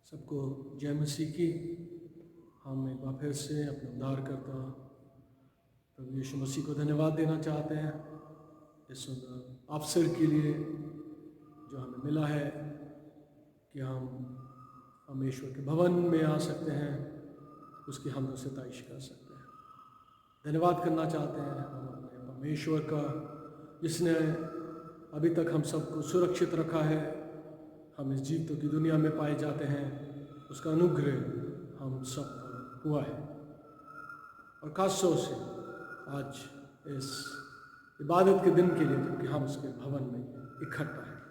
सबको जय मसीह की। हम एक बार फिर से अपने उद्धारकर्ता प्रभु यीशु मसीह को धन्यवाद देना चाहते हैं इस अवसर के लिए जो हमें मिला है कि हम ईश्वर के भवन में आ सकते हैं, उसकी हम सताइश कर सकते हैं। धन्यवाद करना चाहते हैं हम अपने परमेश्वर का, जिसने अभी तक हम सबको सुरक्षित रखा है। हम इस जीवितों की दुनिया में पाए जाते हैं, उसका अनुग्रह हम सब पर हुआ है। और खास तौर से आज इस इबादत के दिन के लिए जबकि हम उसके भवन में इकट्ठा हैं,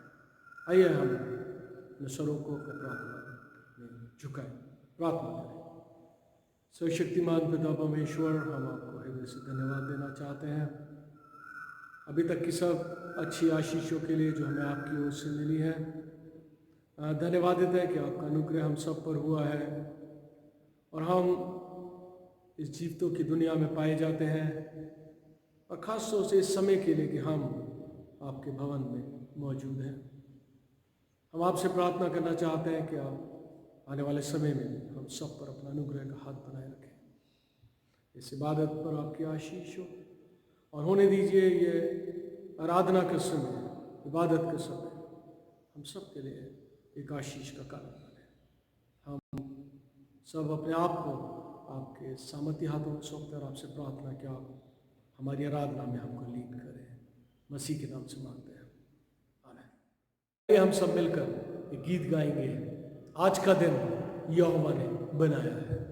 आइए हम अपने स्वरों को प्रार्थना में झुकाएं, प्रार्थना करें। सर्वशक्तिमान पिता परमेश्वर, हम आपको हृदय से धन्यवाद देना चाहते हैं अभी तक की सब अच्छी आशीषों के लिए जो हमें आपकी ओर से मिली है। धन्यवाद देते हैं कि आपका अनुग्रह हम सब पर हुआ है और हम इस जीवितों की दुनिया में पाए जाते हैं, और ख़ास तौर से इस समय के लिए कि हम आपके भवन में मौजूद हैं। हम आपसे प्रार्थना करना चाहते हैं कि आप आने वाले समय में हम सब पर अपना अनुग्रह का हाथ बनाए रखें। इस इबादत पर आपकी आशीष हो और होने दीजिए ये आराधना का समय, इबादत का समय हम सब के लिए एक आशीष का कारण बने। हम सब अपने आप को आपके सामर्थ्य हाथों में सौंपते और आपसे प्रार्थना कि आप हमारी आराधना में हमको लीड करें। मसीह के नाम से मांगते हैं, आमीन। हम सब मिलकर एक गीत गाएंगे, आज का दिन यहोवा ने बनाया है।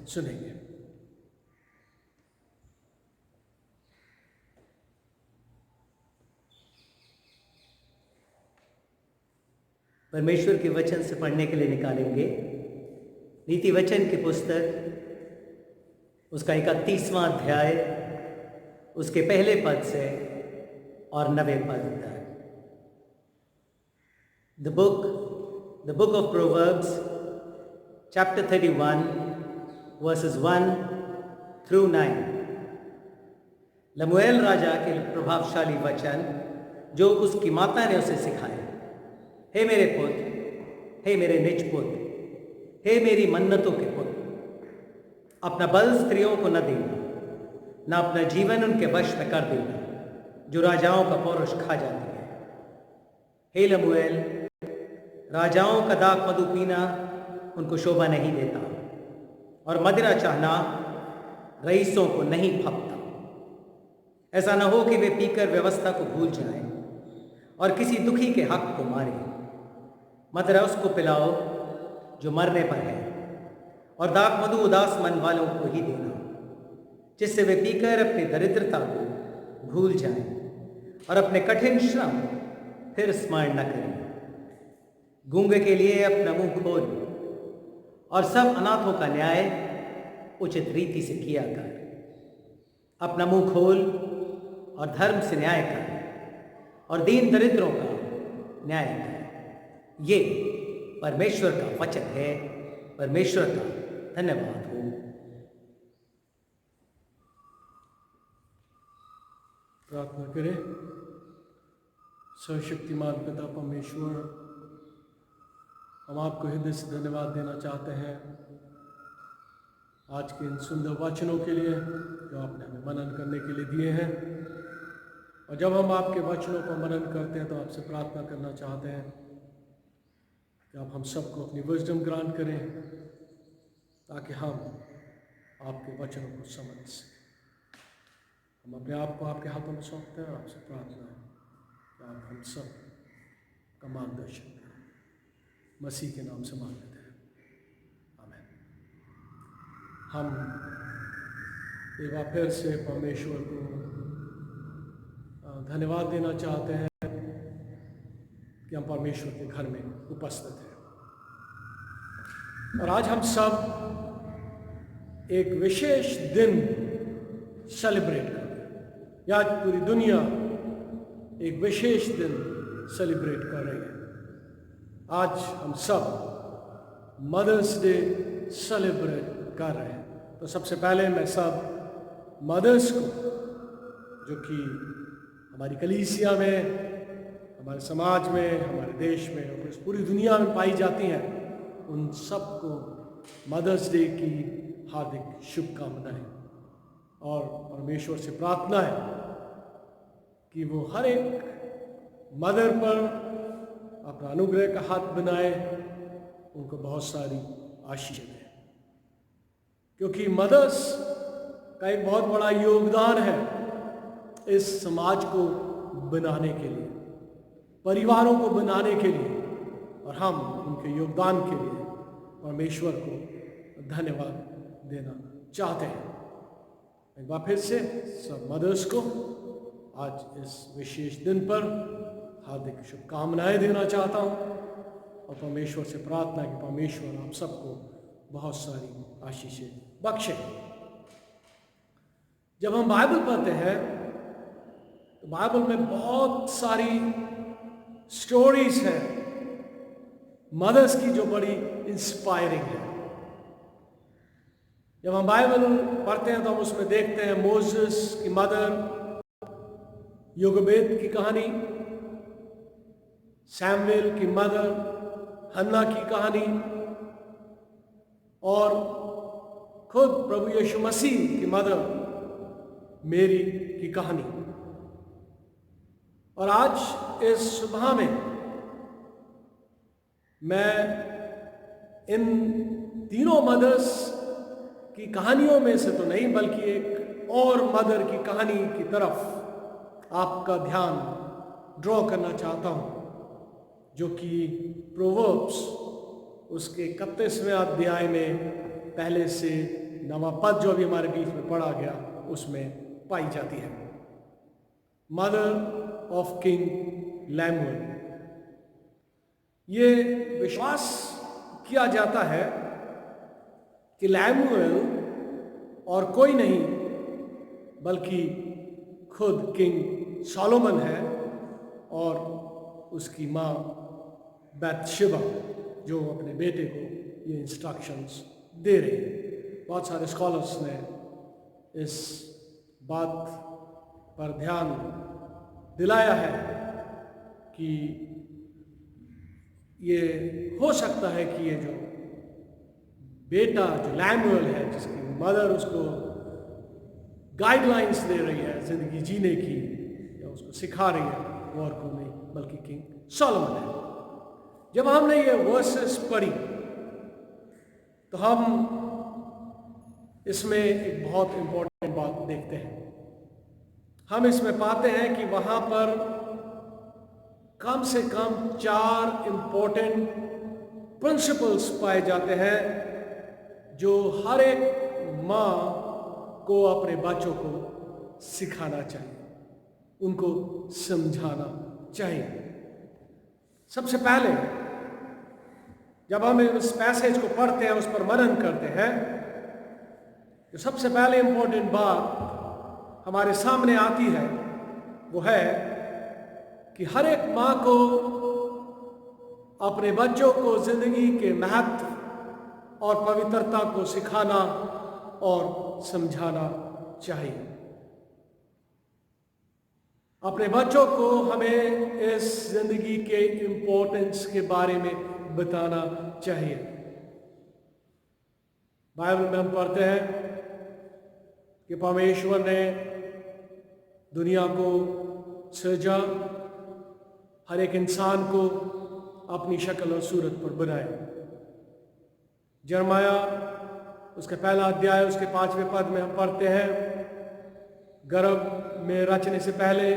सुनेंगे। परमेश्वर के वचन से पढ़ने के लिए निकालेंगे नीति वचन की पुस्तक, उसका 31वां अध्याय, उसके पहले पद से और 9वें पद तक। The book of Proverbs, chapter 31, verses 1 through 9। लमुएल राजा के प्रभावशाली वचन जो उसकी माता ने उसे सिखाए। हे मेरे पुत्र, हे मेरे निज पुत्र, हे मेरी मन्नतों के पुत्र, अपना बल स्त्रियों को न देना, न अपना जीवन उनके वश में कर देना जो राजाओं का पौरुष खा जाती है। हे लमुएल, राजाओं का दाख मधु पीना उनको शोभा नहीं देता, और मदिरा चाहना रईसों को नहीं फपता। ऐसा न हो कि वे पीकर व्यवस्था को भूल जाएं और किसी दुखी के हक को मारे। मदिरा उसको पिलाओ जो मरने पर है, और दाख मधु उदास मन वालों को ही देना, जिससे वे पीकर अपनी दरिद्रता को भूल जाएं और अपने कठिन श्रम फिर स्मरण न करें। गूंगे के लिए अपना मुंह खोल और सब अनाथों का न्याय उचित रीति से किया कर। अपना मुंह खोल और धर्म से न्याय कर और दीन दरिद्रों का न्याय कर। ये परमेश्वर का वचन है। परमेश्वर का धन्यवाद हो। प्रार्थना करें। सर्वशक्तिमान पिता परमेश्वर, हम आपको हृदय से धन्यवाद देना चाहते हैं आज के इन सुंदर वचनों के लिए जो आपने हमें मनन करने के लिए दिए हैं। और जब हम आपके वचनों पर मनन करते हैं तो आपसे प्रार्थना करना चाहते हैं कि आप हम सबको अपनी विजडम ग्रांट करें ताकि हम आपके वचनों को समझ सकें। हम अपने आप को आपके हाथों में सौंपते हैं और आपसे प्रार्थना है कि आप हम सब का मार्गदर्शन करें। मसीह के नाम से मांग लेते हैं, आमीन। हम एक बार फिर से परमेश्वर को धन्यवाद देना चाहते हैं कि हम परमेश्वर के घर में उपस्थित हैं। और आज हम सब एक विशेष दिन सेलिब्रेट कर रहे हैं, या आज पूरी दुनिया एक विशेष दिन सेलिब्रेट कर रही है। आज हम सब मदर्स डे सेलिब्रेट कर रहे हैं। तो सबसे पहले मैं सब मदर्स को, जो कि हमारी कलीसिया में, हमारे समाज में, हमारे देश में और इस पूरी दुनिया में पाई जाती हैं, उन सबको मदर्स डे की हार्दिक शुभकामनाएं। और परमेश्वर से प्रार्थना है कि वो हर एक मदर पर अपना अनुग्रह का हाथ बनाए, उनको बहुत सारी आशीष दें, क्योंकि मदर्स का एक बहुत बड़ा योगदान है इस समाज को बनाने के लिए, परिवारों को बनाने के लिए, और हम उनके योगदान के लिए परमेश्वर को धन्यवाद देना चाहते हैं। एक बार फिर से सब मदर्स को आज इस विशेष दिन पर हार्दिक शुभकामनाएं देना चाहता हूं, और परमेश्वर से प्रार्थना कि परमेश्वर आप सबको बहुत सारी आशीषें बख्शे। जब हम बाइबल पढ़ते हैं तो बाइबल में बहुत सारी स्टोरीज हैं मदर्स की जो बड़ी इंस्पायरिंग है। जब हम बाइबल पढ़ते हैं तो हम उसमें देखते हैं मोसेस की मदर, योगेबेद की कहानी, सैमुएल की मदर हन्ना की कहानी, और खुद प्रभु यीशु मसीह की मदर मेरी की कहानी। और आज इस सुबह में मैं इन तीनों मदर्स की कहानियों में से तो नहीं, बल्कि एक और मदर की कहानी की तरफ आपका ध्यान ड्रॉ करना चाहता हूं, जो कि प्रोवर्ब्स उसके 31वें अध्याय में पहले से 9वां पद जो अभी हमारे बीच में पढ़ा गया उसमें पाई जाती है। Mother of king Lemuel. ये विश्वास किया जाता है कि लैमुएल और कोई नहीं बल्कि खुद किंग सोलोमन है और उसकी माँ बैतशेबा जो अपने बेटे को ये इंस्ट्रक्शंस दे रही है। बहुत सारे स्कॉलर्स ने इस बात पर ध्यान दिलाया है कि ये हो सकता है कि ये जो बेटा जो लैमुएल है, जिसकी मदर उसको गाइडलाइंस दे रही है जिंदगी जीने की या उसको सिखा रही है, वो और कोई नहीं बल्कि किंग सोलोमन है। जब हमने ये वर्सेस पढ़ी तो हम इसमें एक बहुत इंपॉर्टेंट बात देखते हैं। हम इसमें पाते हैं कि वहां पर कम से कम 4 इंपॉर्टेंट प्रिंसिपल्स पाए जाते हैं जो हर एक माँ को अपने बच्चों को सिखाना चाहिए, उनको समझाना चाहिए। सबसे पहले जब हम इस पैसेज को पढ़ते हैं, उस पर मनन करते हैं, तो सबसे पहले इंपॉर्टेंट बात हमारे सामने आती है, वो है कि हर एक माँ को अपने बच्चों को जिंदगी के महत्व और पवित्रता को सिखाना और समझाना चाहिए। अपने बच्चों को हमें इस जिंदगी के इम्पोर्टेंस के बारे में बताना चाहिए। बाइबल में हम पढ़ते हैं कि परमेश्वर ने दुनिया को सृजा, हर एक इंसान को अपनी शक्ल और सूरत पर बनाया। यिर्मयाह उसके पहला अध्याय उसके 5वें पद में हम पढ़ते हैं, गर्भ में रचने से पहले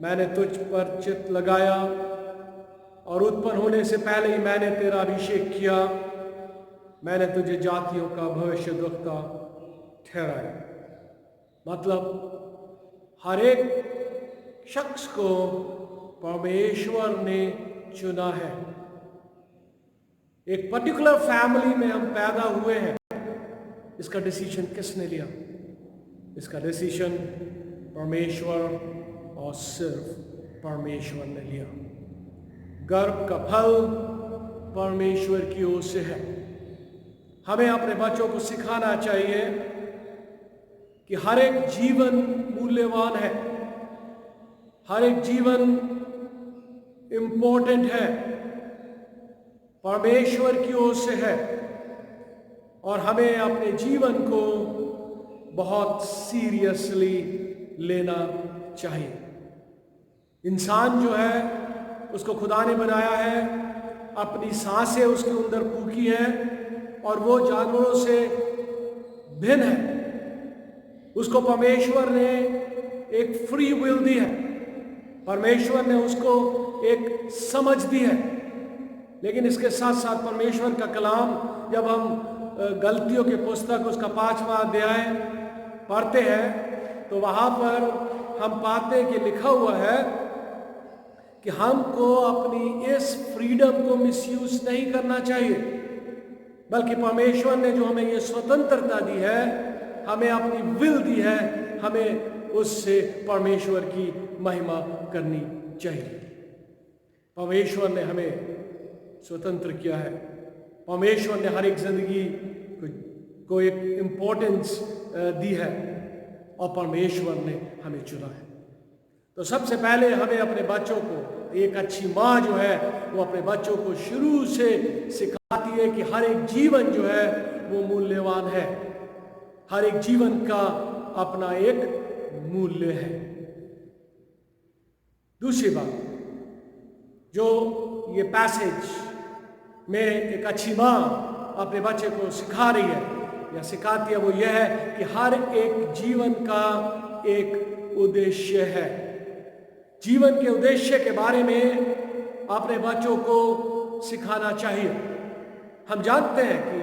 मैंने तुझ पर चित्त लगाया और उत्पन्न होने से पहले ही मैंने तेरा अभिषेक किया, मैंने तुझे जातियों का भविष्यद्वक्ता ठहराया। मतलब हर एक शख्स को परमेश्वर ने चुना है। एक पर्टिकुलर फैमिली में हम पैदा हुए हैं, इसका डिसीजन किसने लिया? इसका डिसीजन परमेश्वर और सिर्फ परमेश्वर ने लिया। गर्भ का फल परमेश्वर की ओर से है। हमें अपने बच्चों को सिखाना चाहिए कि हर एक जीवन मूल्यवान है, हर एक जीवन इंपॉर्टेंट है, परमेश्वर की ओर से है और हमें अपने जीवन को बहुत सीरियसली लेना चाहिए। इंसान जो है उसको खुदा ने बनाया है, अपनी सांसें उसके अंदर फूकी है और वो जानवरों से भिन्न है। उसको परमेश्वर ने एक फ्री विल दी है, परमेश्वर ने उसको एक समझ दी है। लेकिन इसके साथ साथ परमेश्वर का कलाम, जब हम गलतियों की पुस्तक उसका 5वां अध्याय पढ़ते हैं तो वहाँ पर हम पाते हैं कि लिखा हुआ है कि हमको अपनी इस फ्रीडम को मिसयूज नहीं करना चाहिए, बल्कि परमेश्वर ने जो हमें ये स्वतंत्रता दी है, हमें अपनी विल दी है, हमें उससे परमेश्वर की महिमा करनी चाहिए। परमेश्वर ने हमें स्वतंत्र किया है, परमेश्वर ने हर एक जिंदगी को एक इम्पोर्टेंस दी है और परमेश्वर ने हमें चुना है। तो सबसे पहले हमें अपने बच्चों को, एक अच्छी माँ जो है वो अपने बच्चों को शुरू से सिखाती है कि हर एक जीवन जो है वो मूल्यवान है, हर एक जीवन का अपना एक मूल्य है। दूसरी बात जो ये पैसेज में एक अच्छी माँ अपने बच्चे को सिखा रही है या सिखाती है, वो यह है कि हर एक जीवन का एक उद्देश्य है। जीवन के उद्देश्य के बारे में अपने बच्चों को सिखाना चाहिए। हम जानते हैं कि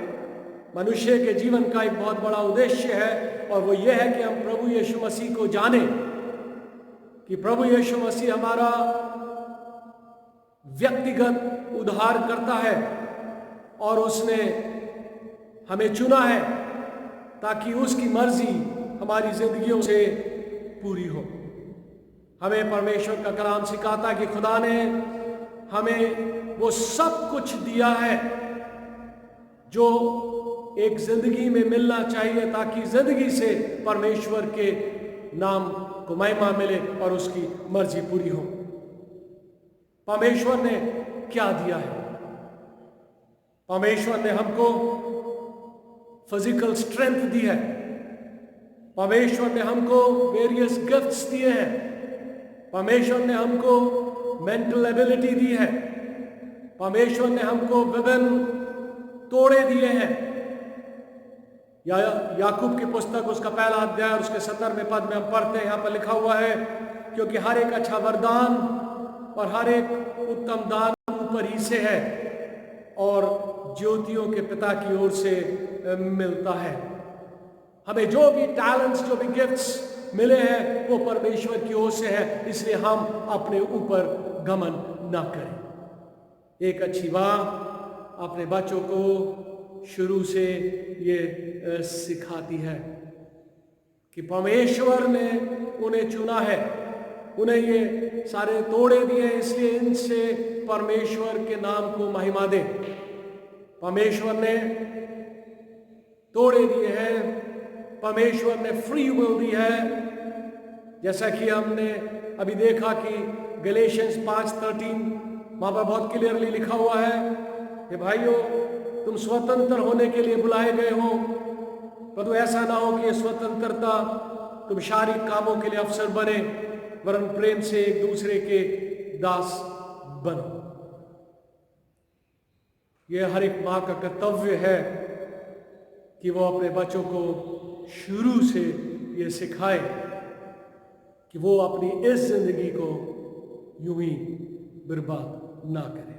मनुष्य के जीवन का एक बहुत बड़ा उद्देश्य है और वो ये है कि हम प्रभु यीशु मसीह को जानें, कि प्रभु यीशु मसीह हमारा व्यक्तिगत उद्धार करता है और उसने हमें चुना है ताकि उसकी मर्जी हमारी जिंदगियों से पूरी हो। हमें परमेश्वर का कलाम सिखाता है कि खुदा ने हमें वो सब कुछ दिया है जो एक जिंदगी में मिलना चाहिए ताकि जिंदगी से परमेश्वर के नाम को महिमा मिले और उसकी मर्जी पूरी हो। परमेश्वर ने क्या दिया है? परमेश्वर ने हमको फिजिकल स्ट्रेंथ दी है। परमेश्वर ने हमको वेरियस गिफ्ट्स दिए हैं। परमेश्वर ने हमको मेंटल एबिलिटी दी है। परमेश्वर ने हमको विभिन्न तोड़े दिए हैं। याकूब की पुस्तक उसका पहला अध्याय और उसके 17वें पद में हम पढ़ते हैं, यहाँ पर लिखा हुआ है, क्योंकि हर एक अच्छा वरदान और हर एक उत्तम दान ऊपर ही से है और ज्योतियों के पिता की ओर से मिलता है। हमें जो भी टैलेंट्स, जो भी गिफ्ट्स मिले हैं वो परमेश्वर की ओर से है, इसलिए हम अपने ऊपर घमंड ना करें। एक अच्छी माँ अपने बच्चों को शुरू से ये सिखाती है कि परमेश्वर ने उन्हें चुना है, उन्हें ये सारे तोड़े दिए, इसलिए इनसे परमेश्वर के नाम को महिमा दे। परमेश्वर ने तोड़े दिए हैं, परमेश्वर ने फ्री विल दी है, जैसा कि हमने अभी देखा कि गलेशियंस 5:13 वहां पर बहुत क्लियरली लिखा हुआ है कि भाइयों, तुम स्वतंत्र होने के लिए बुलाए गए हो, परंतु ऐसा ना हो कि ये स्वतंत्रता तुम शारीरिक कामों के लिए अवसर बने, वरन प्रेम से एक दूसरे के दास बनो। यह हर एक माँ का कर्तव्य है कि वो अपने बच्चों को शुरू से ये सिखाए कि वो अपनी इस जिंदगी को यूं ही बर्बाद ना करें,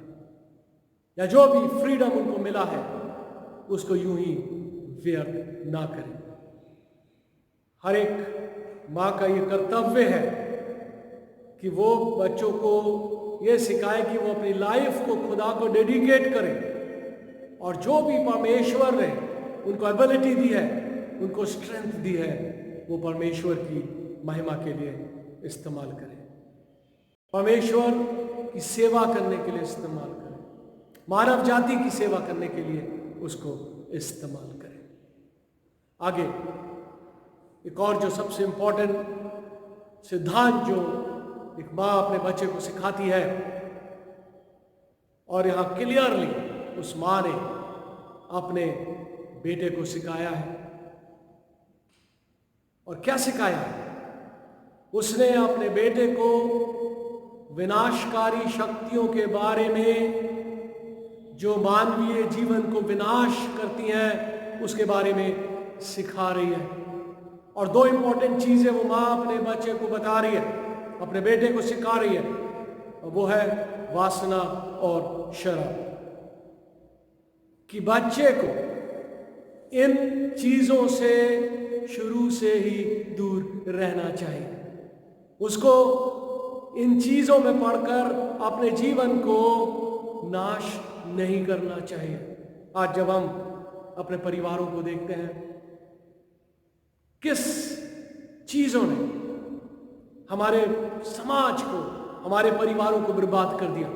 या जो भी फ्रीडम उनको मिला है उसको यूं ही व्यर्थ ना करें। हर एक माँ का ये कर्तव्य है कि वो बच्चों को ये सिखाए कि वो अपनी लाइफ को खुदा को डेडिकेट करें और जो भी परमेश्वर ने उनको एबिलिटी दी है, उनको स्ट्रेंथ दी है, वो परमेश्वर की महिमा के लिए इस्तेमाल करें, परमेश्वर की सेवा करने के लिए इस्तेमाल करें, मानव जाति की सेवा करने के लिए उसको इस्तेमाल करें। आगे एक और जो सबसे इंपॉर्टेंट सिद्धांत जो एक माँ अपने बच्चे को सिखाती है, और यहाँ क्लियरली उस माँ ने अपने बेटे को सिखाया है। और क्या सिखाया है? उसने अपने बेटे को विनाशकारी शक्तियों के बारे में जो मानवीय जीवन को विनाश करती हैं उसके बारे में सिखा रही है। और दो इंपॉर्टेंट चीजें वो माँ अपने बच्चे को बता रही है, अपने बेटे को सिखा रही है, और वो है वासना और शराब। कि बच्चे को इन चीजों से शुरू से ही दूर रहना चाहिए, उसको इन चीजों में पढ़कर अपने जीवन को नाश नहीं करना चाहिए। आज जब हम अपने परिवारों को देखते हैं, किस चीजों ने हमारे समाज को, हमारे परिवारों को बर्बाद कर दिया?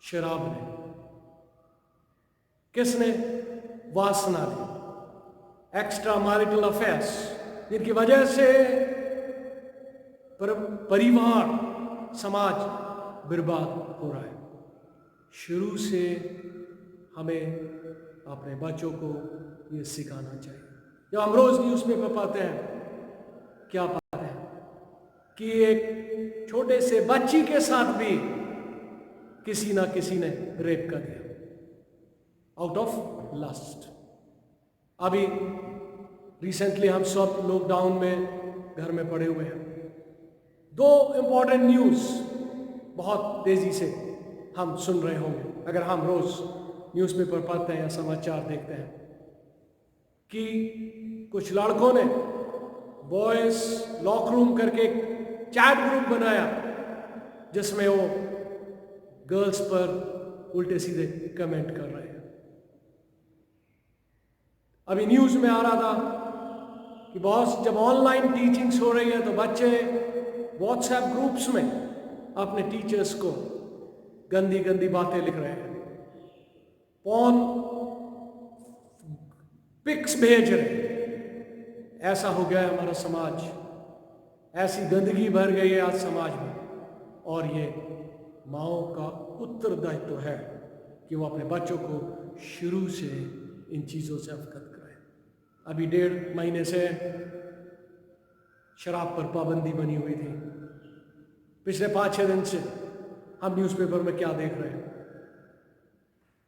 शराब ने। किसने? वासना ने। एक्स्ट्रा मैरिटल अफेयर्स, जिनकी वजह से परिवार, समाज बर्बाद हो रहा है। शुरू से हमें अपने बच्चों को ये सिखाना चाहिए। जब हम रोज न्यूज़पेपर पढ़ते हैं, क्या पाते हैं कि एक छोटे से बच्ची के साथ भी किसी ना किसी ने रेप कर दिया आउट ऑफ लस्ट। अभी रिसेंटली हम सब लॉकडाउन में घर में पड़े हुए हैं। दो इंपॉर्टेंट न्यूज़ बहुत तेजी से हम सुन रहे होंगे अगर हम रोज न्यूज़पेपर पढ़ते हैं या समाचार देखते हैं, कि कुछ लड़कों ने बॉयज लॉक रूम करके एक चैट ग्रुप बनाया जिसमें वो गर्ल्स पर उल्टे सीधे कमेंट कर रहे हैं। अभी न्यूज़ में आ रहा था कि बॉस जब ऑनलाइन टीचिंग्स हो रही है तो बच्चे व्हाट्सएप ग्रुप्स में अपने टीचर्स को गंदी गंदी बातें लिख रहे हैं, पॉर्न पिक्स भेज रहे हैं। ऐसा हो गया है हमारा समाज, ऐसी गंदगी भर गई है आज समाज में, और ये माओ का उत्तरदायित्व है कि वो अपने बच्चों को शुरू से इन चीज़ों से अवगत कराएं। अभी 1.5 महीने से शराब पर पाबंदी बनी हुई थी। पिछले 5-6 दिन से हम न्यूज़पेपर में क्या देख रहे हैं,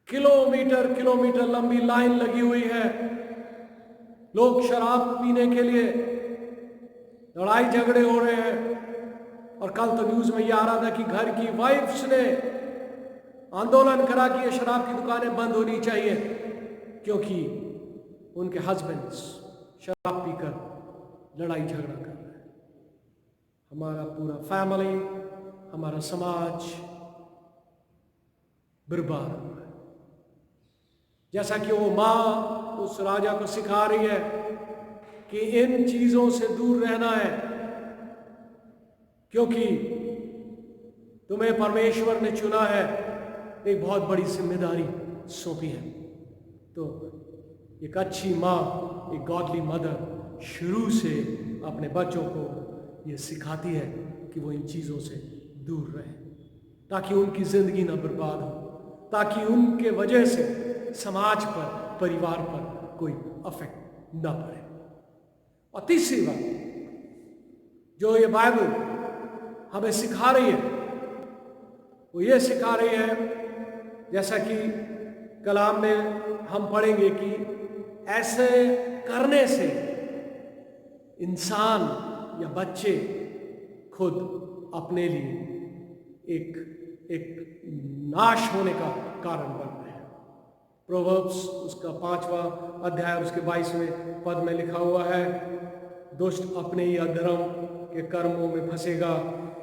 किलोमीटर किलोमीटर लंबी लाइन लगी हुई है। लोग शराब पीने के लिए लड़ाई झगड़े हो रहे हैं। और कल तो न्यूज़ में ये आ रहा था कि घर की वाइफ्स ने आंदोलन करा कि ये शराब की दुकानें बंद होनी चाहिए, क्योंकि उनके हस्बैंड्स शराब पीकर लड़ाई झगड़ा कर रहे हैं। हमारा पूरा फैमिली, हमारा समाज बर्बाद हुआ है। जैसा कि वो माँ उस राजा को सिखा रही है कि इन चीज़ों से दूर रहना है, क्योंकि तुम्हें परमेश्वर ने चुना है, एक बहुत बड़ी जिम्मेदारी सौंपी है। तो एक अच्छी माँ, एक गॉडली मदर शुरू से अपने बच्चों को ये सिखाती है कि वो इन चीज़ों से दूर रहें, ताकि उनकी ज़िंदगी ना बर्बाद हो, ताकि उनके वजह से समाज पर, परिवार पर कोई अफेक्ट ना पड़े। और तीसरी बात जो ये बाइबल हमें सिखा रही है, वो ये सिखा रही है, जैसा कि कलाम में हम पढ़ेंगे, कि ऐसे करने से इंसान या बच्चे खुद अपने लिए एक नाश होने का कारण बन रहे हैं। प्रोवर्ब्स उसका 5वां अध्याय उसके 22वें पद में लिखा हुआ है, दुष्ट अपने ही अधर्म के कर्मों में फंसेगा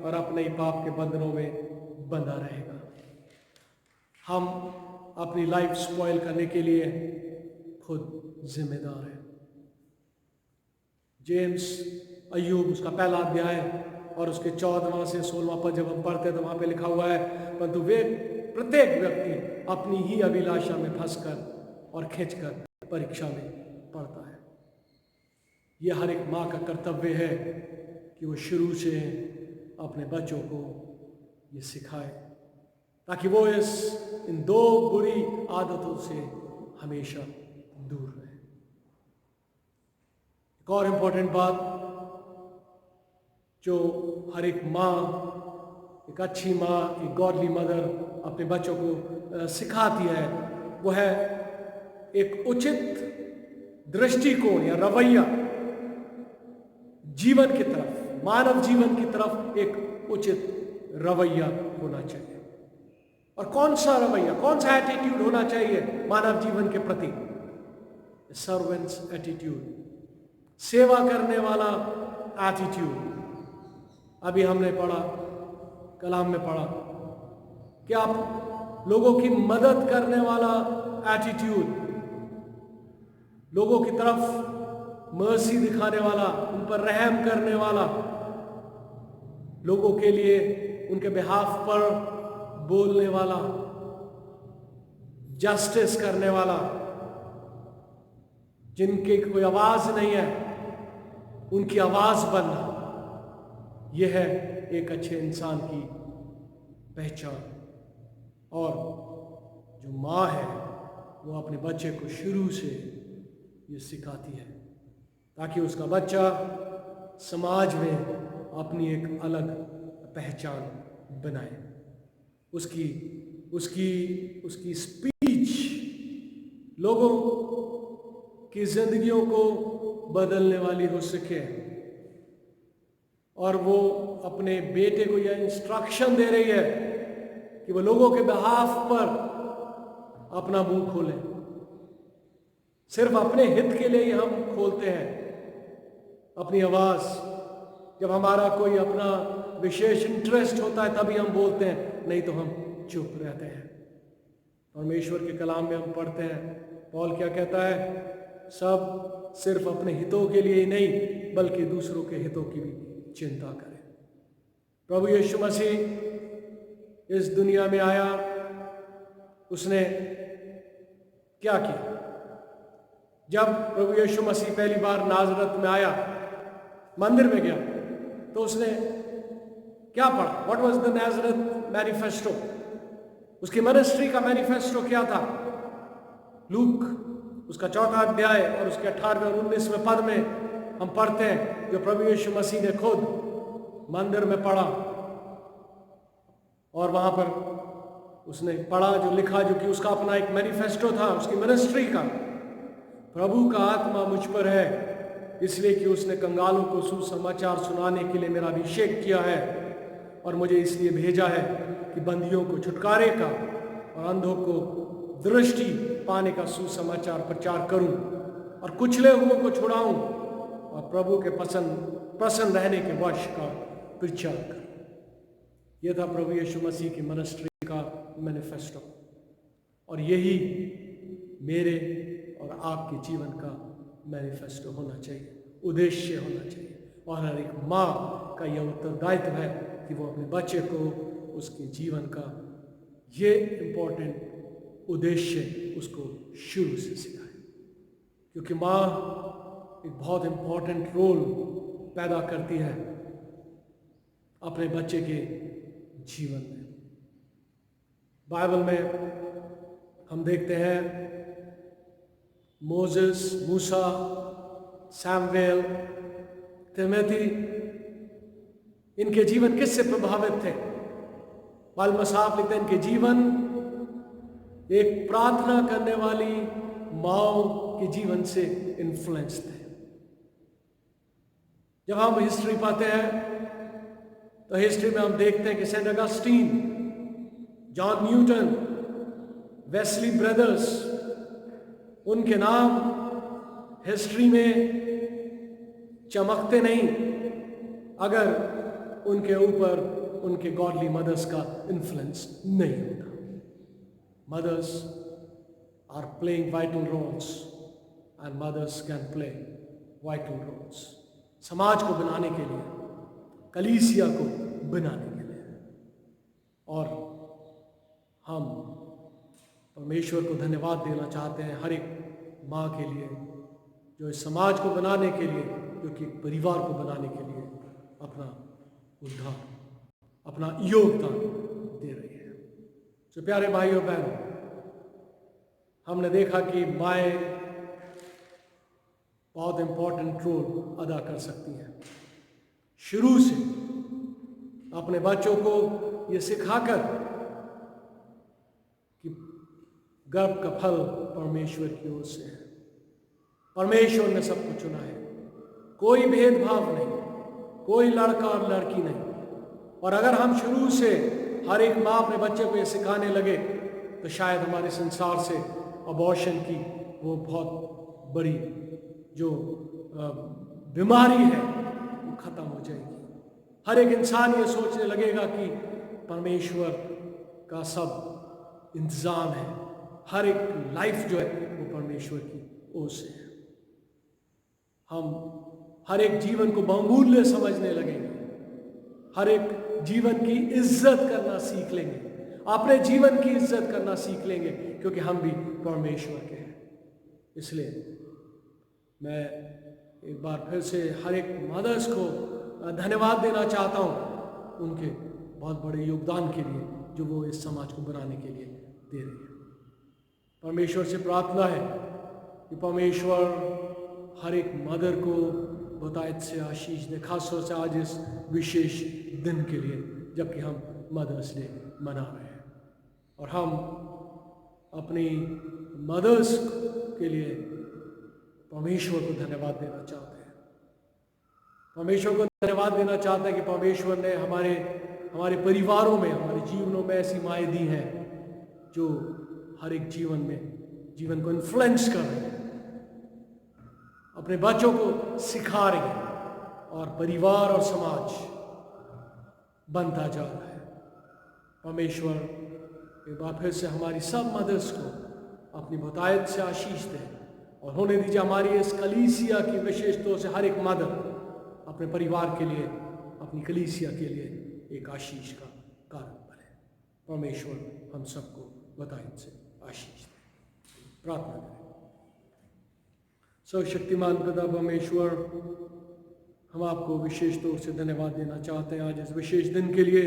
और अपने ही पाप के बंधनों में बंधा रहेगा। हम अपनी लाइफ स्पॉइल करने के लिए खुद जिम्मेदार हैं। जेम्स अय्यूब उसका पहला अध्याय और उसके 14वां से 16वां पद जब हम पढ़ते हैं तो वहां पे लिखा हुआ है, परंतु वे प्रत्येक व्यक्ति अपनी ही अभिलाषा में फंसकर और खींचकर परीक्षा में पड़ता है। यह हर एक माँ का कर्तव्य है कि वो शुरू से अपने बच्चों को ये सिखाए, ताकि वो इन 2 बुरी आदतों से हमेशा दूर रहे। एक और इम्पोर्टेंट बात जो हर एक माँ, एक अच्छी माँ, एक गॉडली मदर अपने बच्चों को सिखाती है, वो है एक उचित दृष्टिकोण या रवैया जीवन की तरफ, मानव जीवन की तरफ एक उचित रवैया होना चाहिए। और कौन सा रवैया, कौन सा एटीट्यूड होना चाहिए मानव जीवन के प्रति? सर्वेंट्स एटीट्यूड, सेवा करने वाला एटीट्यूड। अभी हमने पढ़ा, कलाम में पढ़ा कि आप लोगों की मदद करने वाला एटीट्यूड, लोगों की तरफ मर्सी दिखाने वाला, उन पर रहम करने वाला, लोगों के लिए उनके बिहाफ पर बोलने वाला, जस्टिस करने वाला, जिनकी कोई आवाज नहीं है उनकी आवाज बनना, यह है एक अच्छे इंसान की पहचान। और जो माँ है वो अपने बच्चे को शुरू से ये सिखाती है, ताकि उसका बच्चा समाज में अपनी एक अलग पहचान बनाए। उसकी स्पीच लोगों की जिंदगियों को बदलने वाली हो सके, और वो अपने बेटे को यह इंस्ट्रक्शन दे रही है कि वो लोगों के बिहाफ पर अपना मुंह खोले। सिर्फ अपने हित के लिए ही हम खोलते हैं अपनी आवाज। जब हमारा कोई अपना विशेष इंटरेस्ट होता है तभी हम बोलते हैं, नहीं तो हम चुप रहते हैं। परमेश्वर के कलाम में हम पढ़ते हैं, पौल क्या कहता है, सब सिर्फ अपने हितों के लिए ही नहीं बल्कि दूसरों के हितों की भी चिंता करें। प्रभु यीशु मसीह इस दुनिया में आया, उसने क्या किया? जब प्रभु यीशु मसीह पहली बार नाजरत में आया, मंदिर में गया, तो उसने क्या पढ़ा? What was the नाजरत manifesto? उसकी मिनिस्ट्री का मैनिफेस्टो क्या था? लूक उसका 4वां अध्याय और उसके 18वें और 19वें पद में हम पढ़ते हैं, जो प्रभु यीशु मसीह ने खुद मंदिर में पढ़ा और वहां पर उसने पढ़ा, जो लिखा, जो कि उसका अपना एक मैनिफेस्टो था उसकी मिनिस्ट्री का। प्रभु का आत्मा मुझ पर है, इसलिए कि उसने कंगालों को सुसमाचार सुनाने के लिए मेरा अभिषेक किया है, और मुझे इसलिए भेजा है कि बंदियों को छुटकारे का और अंधों को दृष्टि पाने का सुसमाचार प्रचार करूं, और कुचले हुओं को छुड़ाऊं, और प्रभु के प्रसन्न रहने के वर्ष का प्रचार करूं। यह था प्रभु यीशु मसीह की मिनिस्ट्री का मैनिफेस्टो, और यही मेरे और आपके जीवन का मैनिफेस्टो होना चाहिए, उद्देश्य होना चाहिए। और हर एक माँ का यह उत्तरदायित्व है कि वो अपने बच्चे को उसके जीवन का ये इम्पोर्टेंट उद्देश्य उसको शुरू से सिखाए, क्योंकि माँ एक बहुत इम्पोर्टेंट रोल पैदा करती है अपने बच्चे के जीवन में। बाइबल में हम देखते हैं मोसेस, मूसा, सैमुएल, तिमोथी, इनके जीवन किससे प्रभावित थे? बाइबल में साफ लिखते हैं इनके जीवन एक प्रार्थना करने वाली माओ के जीवन से इन्फ्लुएंस थे। जब हम हिस्ट्री पढ़ते हैं तो हिस्ट्री में हम देखते हैं कि Saint Augustine, John Newton, Wesley brothers, उनके नाम हिस्ट्री में चमकते नहीं अगर उनके ऊपर उनके गॉडली मदर्स का इन्फ्लुएंस नहीं होता। Mothers are playing vital roles and mothers can play vital roles समाज को बनाने के लिए, कलीसिया को बनाने के लिए। और हम परमेश्वर को धन्यवाद देना चाहते हैं हर एक माँ के लिए जो इस समाज को बनाने के लिए, जो कि परिवार को बनाने के लिए अपना उद्धार, अपना योगदान दे रही है। तो प्यारे भाइयों बहनों, हमने देखा कि माएँ बहुत इंपॉर्टेंट रोल अदा कर सकती हैं। शुरू से अपने बच्चों को ये सिखाकर कि गर्भ का फल परमेश्वर की ओर से है, परमेश्वर ने सबको चुना है, कोई भेदभाव नहीं, कोई लड़का और लड़की नहीं। और अगर हम शुरू से हर एक माँ अपने बच्चे को ये सिखाने लगे तो शायद हमारे संसार से अबॉर्शन की वो बहुत बड़ी जो बीमारी है वो खत्म हो जाएगी। हर एक इंसान ये सोचने लगेगा कि परमेश्वर का सब इंतजाम है, हर एक लाइफ जो है वो परमेश्वर की ओर से है। हम हर एक जीवन को बहुमूल्य समझने लगेंगे, हर एक जीवन की इज्जत करना सीख लेंगे, अपने जीवन की इज्जत करना सीख लेंगे, क्योंकि हम भी परमेश्वर के हैं। इसलिए मैं एक बार फिर से हर एक मदर्स को धन्यवाद देना चाहता हूँ उनके बहुत बड़े योगदान के लिए जो वो इस समाज को बनाने के लिए दे रही है। परमेश्वर से प्रार्थना है कि परमेश्वर हर एक मदर को बहुतायत से आशीष दे, खास तौर से आज इस विशेष दिन के लिए जबकि हम मदर्स डे मना रहे हैं। और हम अपनी मदर्स के लिए परमेश्वर को धन्यवाद देना चाहते हैं। परमेश्वर को धन्यवाद देना चाहते हैं कि परमेश्वर ने हमारे परिवारों में, हमारे जीवनों में ऐसी माएँ दी हैं जो हर एक जीवन को इन्फ्लुएंस कर रही हैं, अपने बच्चों को सिखा रही हैं, और परिवार और समाज बनता जा रहा है। परमेश्वर एक बार फिर से हमारी सब मदर्स को अपनी बहुतायत से आशीष दें और होने दीजिए हमारी इस कलीसिया की विशेष तौर से हर एक मदर अपने परिवार के लिए, अपनी कलीसिया के लिए एक आशीष का कारण बने। परमेश्वर हम सबको बहुतायत से आशीष दें। प्रार्थना करें। सर्वशक्तिमान पिता परमेश्वर, हम आपको विशेष तौर से धन्यवाद देना चाहते हैं आज इस विशेष दिन के लिए,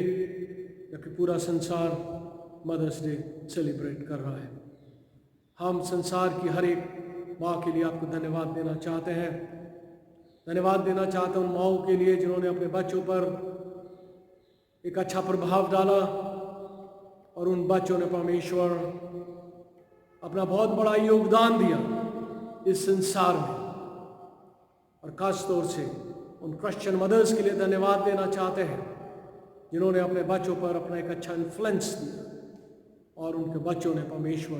जबकि पूरा संसार मदर्स डे सेलिब्रेट कर रहा है। हम संसार की हर एक माँ के लिए आपको धन्यवाद देना चाहते हैं। धन्यवाद देना चाहते हैं उन माँओं के लिए जिन्होंने अपने बच्चों पर एक अच्छा प्रभाव डाला और उन बच्चों ने परमेश्वर अपना बहुत बड़ा योगदान दिया इस संसार में। और खास तौर से उन क्रिश्चियन मदर्स के लिए धन्यवाद देना चाहते हैं जिन्होंने अपने बच्चों पर अपना एक अच्छा इन्फ्लुएंस दिया और उनके बच्चों ने परमेश्वर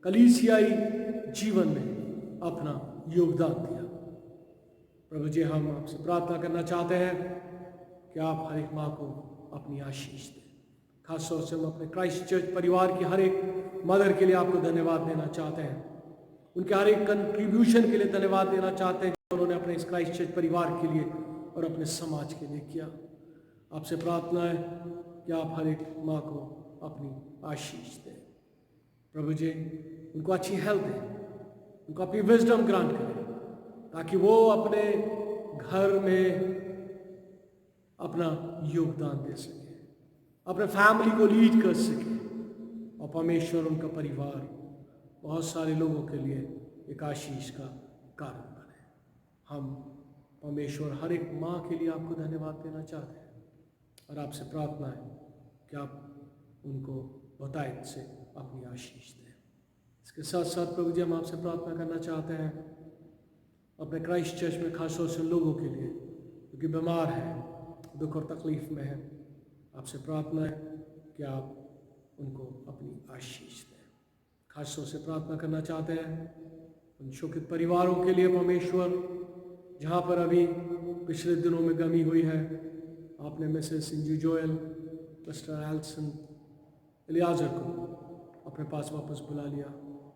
कलीसियाई जीवन में अपना योगदान दिया। प्रभु जी, हम आपसे प्रार्थना करना चाहते हैं कि आप हर एक माँ को अपनी आशीष दें। खास तौर से हम अपने क्राइस्ट चर्च परिवार की हर एक मदर के लिए आपको धन्यवाद देना चाहते हैं। उनके हर एक कंट्रीब्यूशन के लिए धन्यवाद देना चाहते हैं जो उन्होंने अपने इस क्राइस्ट चर्च परिवार के लिए और अपने समाज के लिए किया। आपसे प्रार्थना है कि आप हर एक माँ को अपनी आशीष दें। प्रभु जी, उनको अच्छी हेल्थ दें, उनको अपनी विजडम ग्रांट करें ताकि वो अपने घर में अपना योगदान दे सके, अपने फैमिली को लीड कर सके और परमेश्वर उनका परिवार बहुत सारे लोगों के लिए एक आशीष का कारण बने। हम परमेश्वर हर एक माँ के लिए आपको धन्यवाद देना चाहते हैं और आपसे प्रार्थना है कि आप उनको बहुतायत से अपनी आशीष दें। इसके साथ साथ प्रभु जी, हम आपसे प्रार्थना करना चाहते हैं अपने क्राइस्ट चर्च में खास तौर से लोगों के लिए क्योंकि बीमार हैं, दुख और तकलीफ में हैं। आपसे प्रार्थना है कि आप उनको अपनी आशीष दें। खास तौर से प्रार्थना करना चाहते हैं उन शोकित परिवारों के लिए परमेश्वर, जहाँ पर अभी पिछले दिनों में गमी हुई है। आपने मिसेस इंजू जोयल, मिस्टर एल्सन, इलियाजर को अपने पास वापस बुला लिया।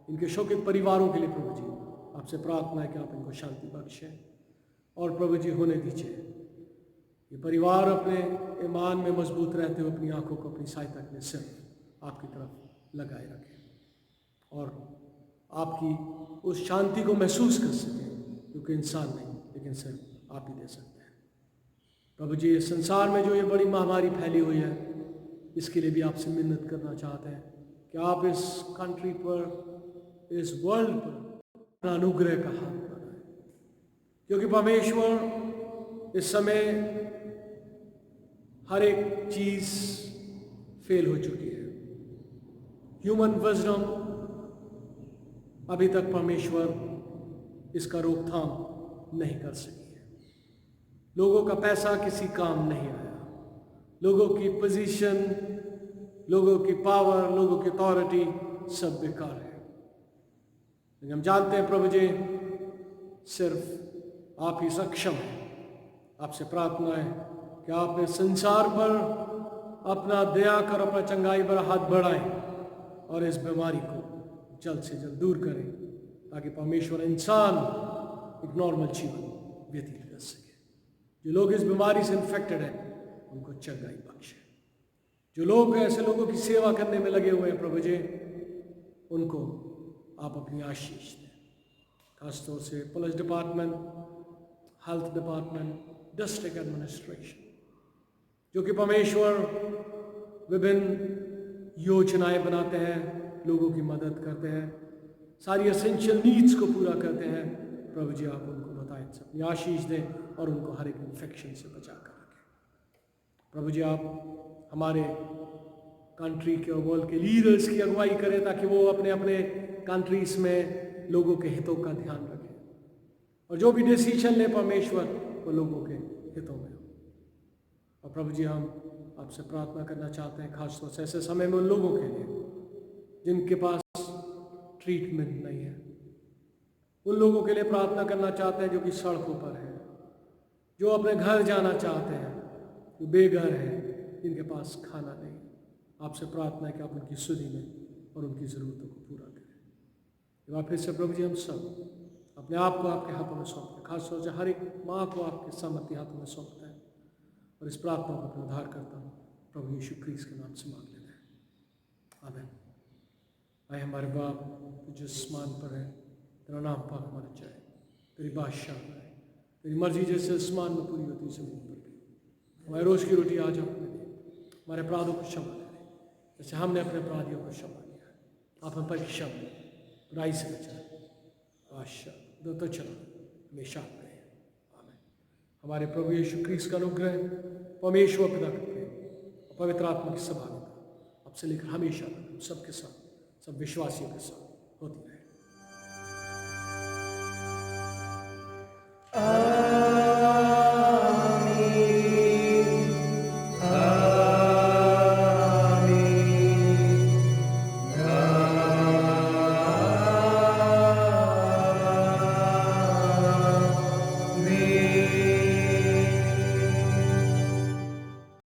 इनके शोकित परिवारों के लिए प्रभु जी आपसे प्रार्थना है कि आप इनको शांति बख्शें और प्रभु जी होने दीजिए ये परिवार अपने ईमान में मजबूत रहते हुए अपनी आंखों को अपनी सहायता के लिए सिर्फ आपकी तरफ लगाए रखें और आपकी उस शांति को महसूस कर सकें, क्योंकि इंसान नहीं लेकिन सिर्फ आप ही दे सकते हैं। प्रभु जी, इस संसार में जो ये बड़ी महामारी फैली हुई है, इसके लिए भी आपसे मिन्नत करना चाहते हैं कि आप इस कंट्री पर, इस वर्ल्ड पर अपना अनुग्रह का हाथ बढ़ाएं, क्योंकि परमेश्वर इस समय हर एक चीज फेल हो चुकी है। ह्यूमन विजडम अभी तक परमेश्वर इसका रोकथाम नहीं कर सकी है। लोगों का पैसा किसी काम नहीं आया, लोगों की पोजीशन, लोगों की पावर, लोगों की अथॉरिटी सब बेकार है। लेकिन हम जानते हैं प्रभु जी, सिर्फ आप ही सक्षम हैं। आपसे प्रार्थना है कि आप इस संसार पर अपना दया कर, अपना चंगाई पर हाथ बढ़ाएं और इस बीमारी को जल्द से जल्द दूर करें, ताकि परमेश्वर इंसान एक नॉर्मल जीवन व्यतीत कर सके। जो लोग इस बीमारी से इन्फेक्टेड हैं उनको चंगाई बख्शे। जो लोग ऐसे लोगों की सेवा करने में लगे हुए हैं प्रभु जी, उनको आप अपनी आशीष दें। खासतौर से police department, health department, district administration, जो कि परमेश्वर विभिन्न योजनाएं बनाते हैं, लोगों की मदद करते हैं, सारी एसेंशियल नीड्स को पूरा करते हैं। प्रभु जी, आप उनको बताएं, अपनी आशीष दें और उनको हर एक इन्फेक्शन से बचा कर रखें। प्रभु जी, आप हमारे कंट्री के और वर्ल्ड के लीडर्स की अगुवाई करें ताकि वो अपने अपने कंट्रीज में लोगों के हितों का ध्यान रखें और जो भी डिसीजन ले परमेश्वर वो लोगों के हितों में हो। और प्रभु जी, हम आपसे प्रार्थना करना चाहते हैं खासतौर से ऐसे समय में उन लोगों के लिए जिनके पास ट्रीटमेंट नहीं है, उन लोगों के लिए प्रार्थना करना चाहते हैं जो कि सड़कों पर हैं, जो अपने घर जाना चाहते हैं, जो बेघर हैं, जिनके पास खाना नहीं। आपसे प्रार्थना है कि आप उनकी सुधी में और उनकी ज़रूरतों को पूरा करें। एक बार फिर से प्रभु जी हम सब अपने आप को आपके हाथों में सौंपते हैं, खासतौर से हर एक माँ को आपके सामर्थ्य हाथों में सौंपते हैं और इस प्रार्थना को अपने उद्धार करता हूँ प्रभु यीशु क्रिस्त के नाम से मांग लेते हैं, आमीन। आए हमारे बाप जो आसमान पर है, तेरा नाम पाक माना जाए, तेरी बादशाह आए, तेरी मर्जी जैसे आसमान में पूरी होती ज़मीन पर भी। हमारे रोज़ की रोटी आज हमें दे, हमारे अपराधों को क्षमा करें जैसे हमने अपने अपराधियों को क्षमा किया। आप हम परीक्षा में बुराई से बचाए, बादशाह दो तो चला हमेशा आपका है, आमीन। हमारे प्रभु यीशु क्रिस्त का अनुग्रह, परमेश्वर पिता का प्रेम और पवित्र आत्मा की सभागिता आपसे लेकर हमेशा तक हम सबके साथ, सब विश्वासियों के साथ होती है।